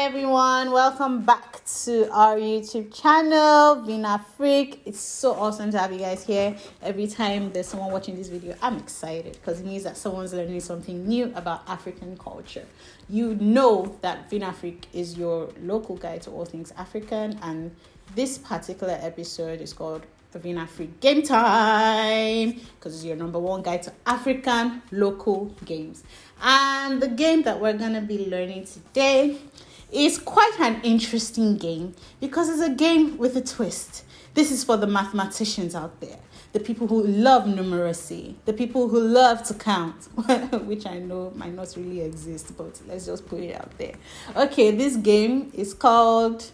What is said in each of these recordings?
everyone, welcome back to our YouTube channel, Vinafriq. It's so awesome to have you guys here. Every time there's someone watching this video, I'm excited because it means that someone's learning something new about African culture. You know that Vinafriq is your local guide to all things African, and this particular episode is called the Vinafriq Game Time because it's your number one guide to African local games. And the game that we're going to be learning today is quite an interesting game because it's a game with a twist. This is for the mathematicians out there, the people who love numeracy, the people who love to count, which I know might not really exist, but let's just put it out there. Okay, this game is called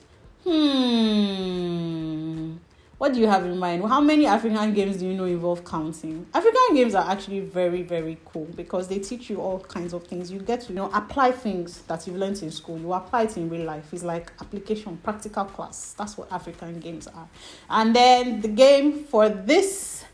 what do you have in mind? How many African games do you know involve counting? African games are actually very, very cool because they teach you all kinds of things. You get to, apply things that you've learned in school. You apply it in real life. It's like application, practical class. That's what African games are. And then the game for this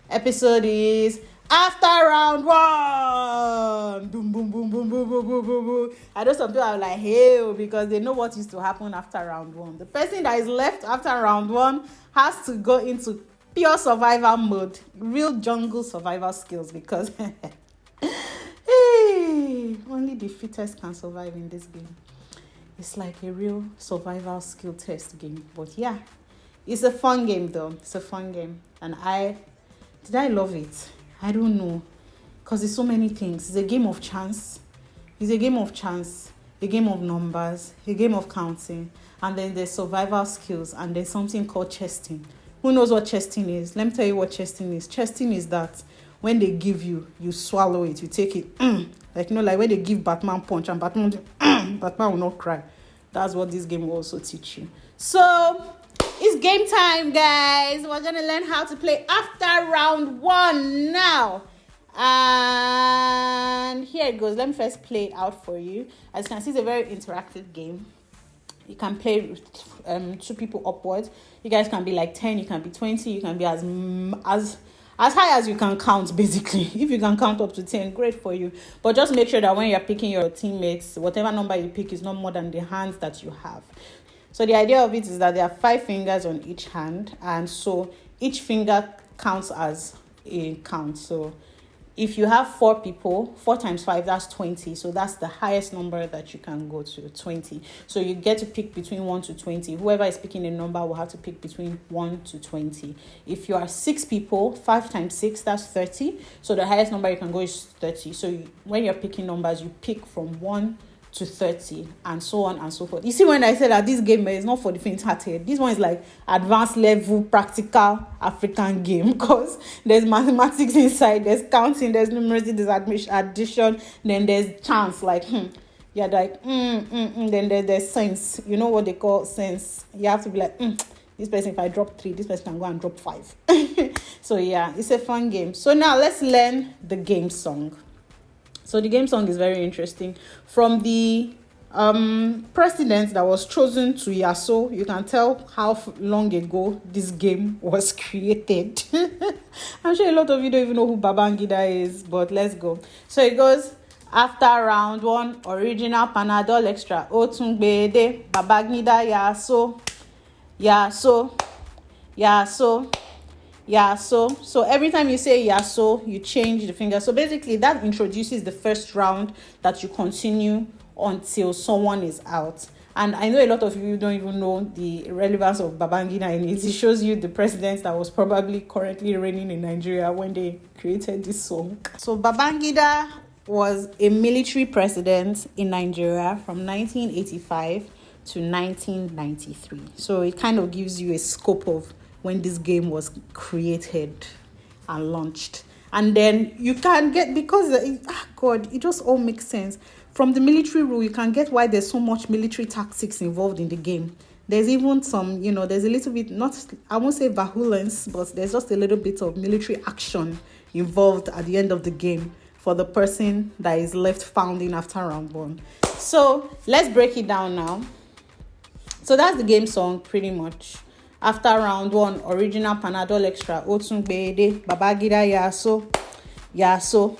episode is after round one. Boom, boom, boom, boom, boom, boom, boom, boom, boom. I know some people are like, hey, because they know what used to happen after round one. The person that is left after round one has to go into pure survival mode, real jungle survival skills, because hey, only the fittest can survive in this game. It's like a real survival skill test game. But yeah, it's a fun game though. It's a fun game. And I love it? I don't know, because it's so many things. It's a game of chance. It's a game of chance, a game of numbers, a game of counting, and then there's survival skills, and there's something called chesting. Who knows what chesting is? Let me tell you what chesting is. Chesting is that when they give you, you swallow it, you take it. Like when they give Batman punch and Batman will not cry. That's what this game will also teach you. So it's game time, guys. We're going to learn how to play after round one now. And here it goes. Let me first play it out for you. As you can see, it's a very interactive game. You can play with 2 people upwards. You guys can be like 10, you can be 20, you can be as high as you can count, basically. If you can count up to 10, great for you. But just make sure that when you're picking your teammates, whatever number you pick is not more than the hands that you have. So the idea of it is that there are 5 fingers on each hand, and so each finger counts as a count. So if you have 4 people, 4 times 5, that's 20. So that's the highest number that you can go to, 20. So you get to pick between 1 to 20. Whoever is picking a number will have to pick between 1 to 20. If you are 6 people, 5 times 6, that's 30. So the highest number you can go is 30. So when you're picking numbers, you pick from 1 to 30 and so on and so forth. You see, when I said that this game is not for the faint-hearted, this one is like advanced level practical African game because there's mathematics inside, there's counting, there's numeracy, there's addition, then there's chance, like you're like then there's sense. You know what they call sense. You have to be like this person, if I drop 3, this person can go and drop 5. So yeah, it's a fun game. So now let's learn the game song. So the game song is very interesting. From the president that was chosen to Yaso, you can tell how long ago this game was created. I'm sure a lot of you don't even know who Babangida is, but let's go. So it goes, after round one, original Panadol Extra, Otungbede, Babangida Yaso, Yaso, Yaso. Yaso. So every time you say Yaso, you change the finger. So basically that introduces the first round that you continue until someone is out. And I know a lot of you don't even know the relevance of Babangida in it. It shows you the president that was probably currently reigning in Nigeria when they created this song. So Babangida was a military president in Nigeria from 1985 to 1993. So it kind of gives you a scope of when this game was created and launched. And then you can get, because it just all makes sense. From the military rule, you can get why there's so much military tactics involved in the game. There's even some, there's a little bit, I won't say violence, but there's just a little bit of military action involved at the end of the game for the person that is left founding after round one. So let's break it down now. So that's the game song pretty much. After round one, original Panadol Extra, Otungbede, Babangida Yaso, Yaso,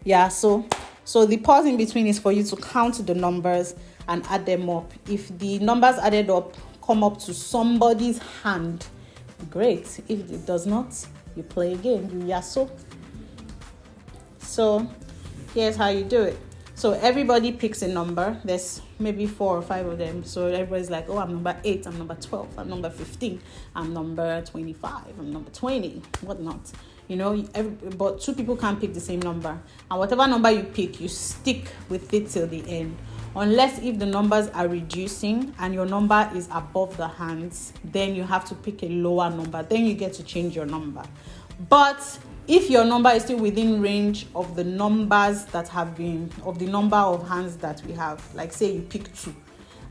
Yaso. So the pause in between is for you to count the numbers and add them up. If the numbers added up come up to somebody's hand, great. If it does not, you play again. You yasso. So here's how you do it. So everybody picks a number. There's maybe 4 or 5 of them. So everybody's like, oh, I'm number 8, I'm number 12, I'm number 15, I'm number 25, I'm number 20, whatnot. But 2 people can't pick the same number. And whatever number you pick, you stick with it till the end. Unless if the numbers are reducing and your number is above the hands, then you have to pick a lower number. Then you get to change your number. But if your number is still within range of the numbers that have been, of the number of hands that we have, like say you pick 2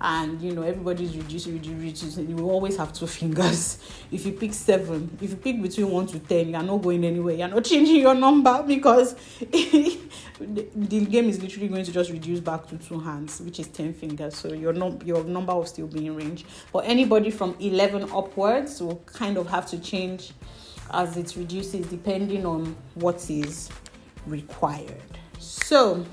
and everybody's reducing, you will always have 2 fingers. If you pick 7, if you pick between 1 to 10, you're not going anywhere, you're not changing your number, because the game is literally going to just reduce back to 2 hands, which is 10 fingers. So your number will still be in range. But anybody from 11 upwards will kind of have to change as it reduces, depending on what is required. So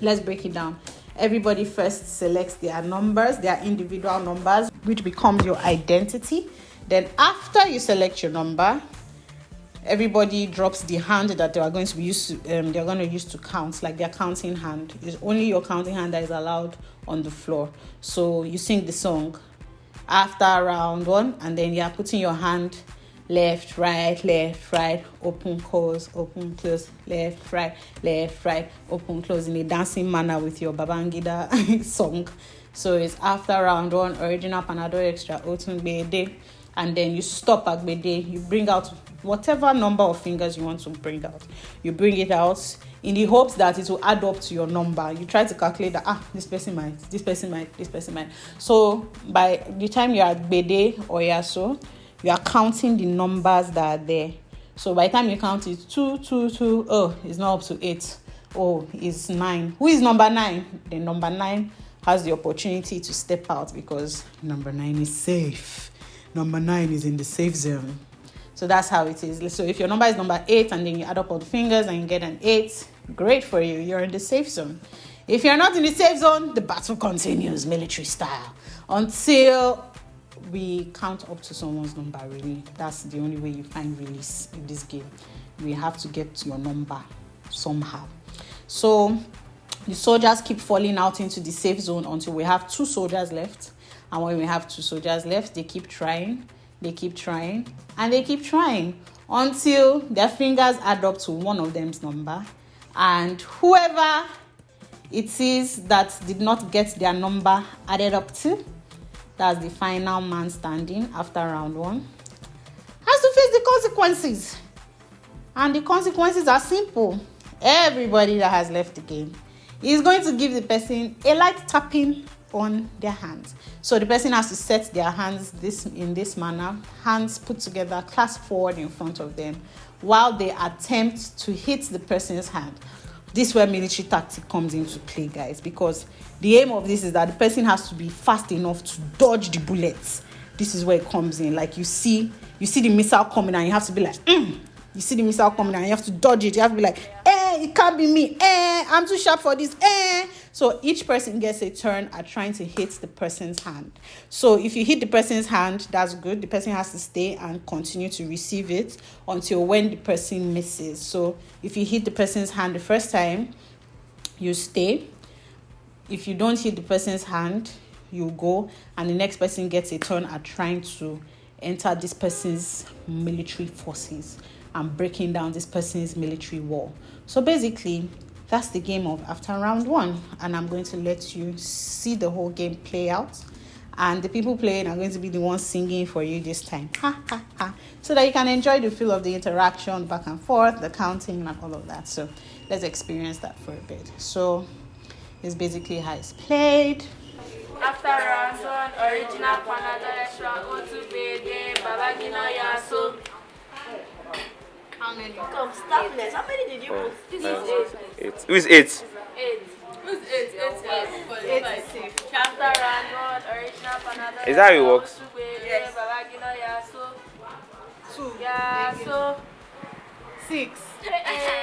let's break it down. Everybody first selects their numbers, their individual numbers, which becomes your identity. Then after you select your number, everybody drops the hand that they are going to use to count, like their counting hand. It's only your counting hand that is allowed on the floor. So you sing the song after round 1, and then you are putting your hand left, right, open, close, left, right, open, close, in a dancing manner with your Babangida song. So it's after round 1, original Panadol Extra, Otun Bede, and then you stop at Bede. You bring out whatever number of fingers you want to bring out. You bring it out in the hopes that it will add up to your number. You try to calculate that, this person might. So by the time you're at Bede or Yaso, you are counting the numbers that are there. So by the time you count it, 2, 2, 2, oh, it's not up to 8. Oh, it's 9. Who is number 9? Then number 9 has the opportunity to step out, because number 9 is safe. Number 9 is in the safe zone. So that's how it is. So if your number is number 8 and then you add up all the fingers and you get an 8, great for you. You're in the safe zone. If you're not in the safe zone, the battle continues military style until we count up to someone's number. Really, that's the only way you find release in this game. We have to get to your number somehow. So the soldiers keep falling out into the safe zone until we have 2 soldiers left. And when we have 2 soldiers left, they keep trying, and they keep trying until their fingers add up to one of them's number. And whoever it is that did not get their number added up to, that's the final man standing after round 1, has to face the consequences. And the consequences are simple. Everybody that has left the game is going to give the person a light tapping on their hands. So the person has to set their hands in this manner, hands put together, clasped forward in front of them, while they attempt to hit the person's hand. This is where military tactic comes into play, guys, because the aim of this is that the person has to be fast enough to dodge the bullets. This is where it comes in. Like you see the missile coming and you have to be like, You see the missile coming and you have to dodge it. You have to be like, it can't be me. I'm too sharp for this. So each person gets a turn at trying to hit the person's hand. So if you hit the person's hand, that's good. The person has to stay and continue to receive it until when the person misses. So if you hit the person's hand the first time, you stay. If you don't hit the person's hand, you go, and the next person gets a turn at trying to enter this person's military forces and breaking down this person's military wall. So basically, that's the game of after round 1, and I'm going to let you see the whole game play out, and the people playing are going to be the ones singing for you this time, so that you can enjoy the feel of the interaction back and forth, the counting and all of that. So let's experience that for a bit. So it's basically how it's played. After round 1, original Panadol Extra, Otu Bede, Babagina Yaso. How many? Come, stop this. How many did you put? This is 8. 8. Who is 8? 8. Who's 8? 8 is safe. After round 1, original Panadol. Is that how it works? Yes. Babagina Yaso. 2. Yaso. 6.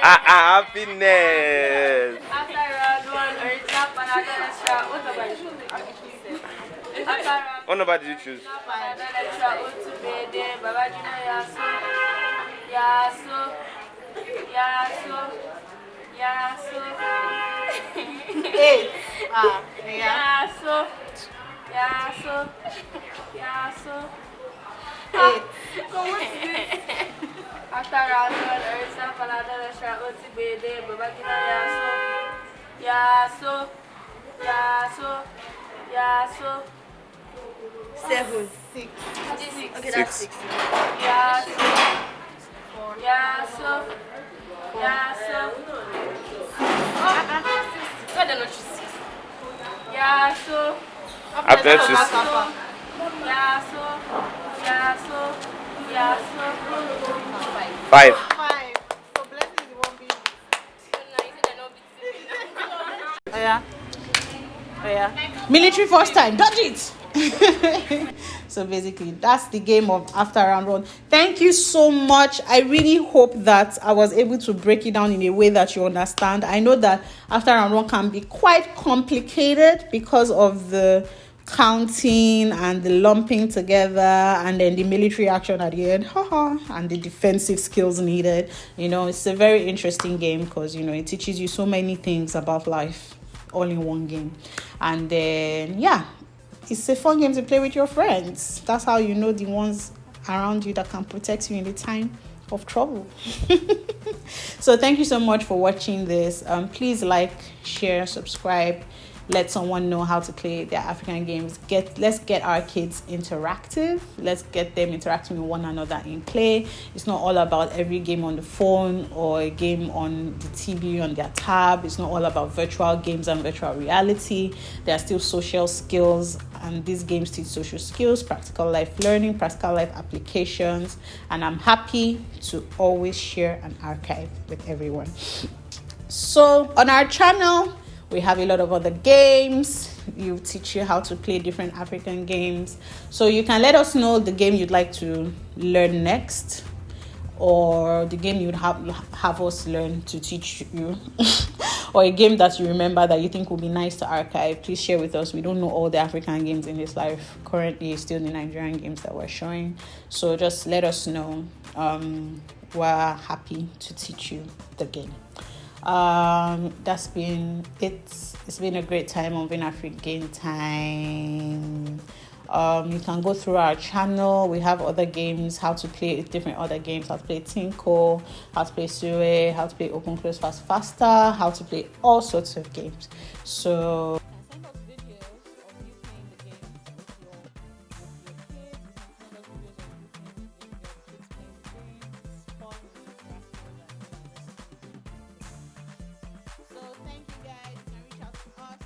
Happiness. After round one, original Panadol extra. What about you? After round What number did you choose? Panadol extra. Otu bede. Babagina yaso. Yaso. Yaso. Yaso. 8. Yeah. Yaso. Yaso. Yaso. 8. Como after round one, original Panadol extra. Otu bede. Babagina yaso. Yaso. Yaso. Yaso. 7. 6. Okay, 6. that's 6. Yaso. Yaso. Yaso. Why don't you see? Yaso. After choose Yaso. Yaso. Yaso. 5. 5. So blessing is the one being. Oh yeah. Oh yeah. Military first time. Dodge it. So basically, that's the game of after round one. Thank you so much. I really hope that I was able to break it down in a way that you understand. I know that after round one can be quite complicated because of the counting and the lumping together and then the military action at the end and the defensive skills needed. It's a very interesting game because it teaches you so many things about life all in one game. And then it's a fun game to play with your friends. That's how you know the ones around you that can protect you in the time of trouble. So thank you so much for watching this. Please like, share, subscribe. Let someone know how to play their African games. Let's get our kids interactive. Let's get them interacting with one another in play. It's not all about every game on the phone or a game on the TV on their tab. It's not all about virtual games and virtual reality. There are still social skills, and these games teach social skills, practical life learning, practical life applications, and I'm happy to always share an archive with everyone. So on our channel, we have a lot of other games. We teach you how to play different African games. So you can let us know the game you'd like to learn next, or the game you'd have us learn to teach you, or a game that you remember that you think would be nice to archive. Please share with us. We don't know all the African games in this life. Currently, it's still the Nigerian games that we're showing. So just let us know. We're happy to teach you the game. It's been a great time on Vinafriq Game Time. You can go through our channel. We have other games, how to play different other games, how to play Tinko, how to play Sue, how to play Open Close Fast Faster, how to play all sorts of games. So send us videos of you playing the game with your kids. Send us videos of you playing the game with your kids playing the game. It's fun, so thank you guys. You can reach out to us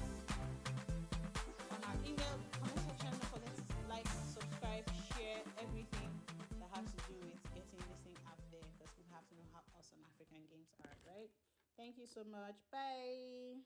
on our email, comment section. Don't forget to like, subscribe, share everything that has to do with getting this thing out there, because people have to know how awesome African games are, right? Thank you so much. Bye.